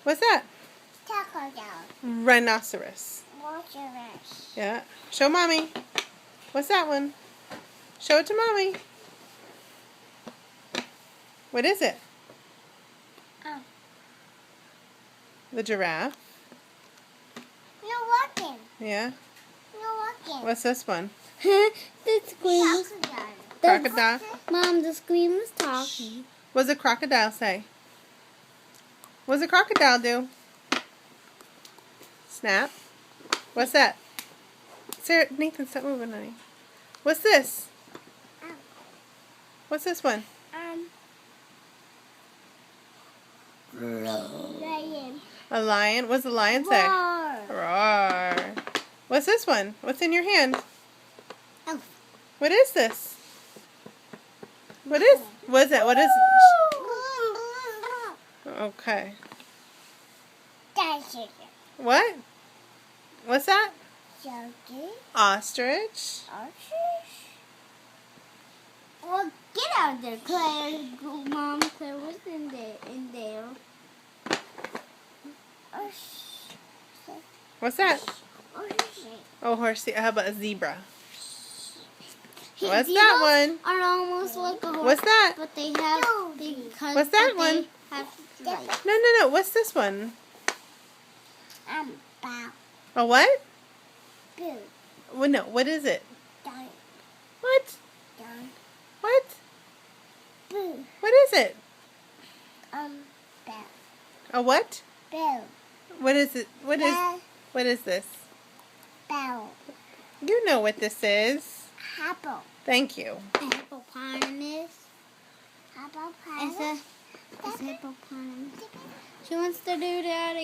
What's that? Crocodile. Rhinoceros. Rhinoceros. Yeah. Show Mommy. What's that one? Show it to Mommy. What is it? Oh. The giraffe. No walking. Yeah. No walking. What's this one? The scream. Crocodile. Mom, the scream was talking. What's a crocodile say? What's a crocodile do? Snap. What's that? Sarah, Nathan, stop moving, honey. What's this? What's this one? Lion. A lion. What's the lion say? Roar. Roar. What's this one? What's in your hand? Oh. What is this? What is it? What is Okay. That's it. What? What's that? Jockey. Ostrich. Ostrich. Well, get out of there, Claire. Mom, Claire was in there. What's that? Ostrich. Oh, horsey. How about a zebra? Hey, What's zebras that one? Are almost like a horse. What's that? But they have because What's that but one? They have like, No. What's this one? Bow. A what? Boo. Well, no. What is it? Down. What? Down. What? Boo. What is it? Bow. A what? Boo. What is it? What is this? Bow. You know what this is. Apple. Thank you. hippopotamus. Apple It's pie. a hippopotamus. She wants to do that again.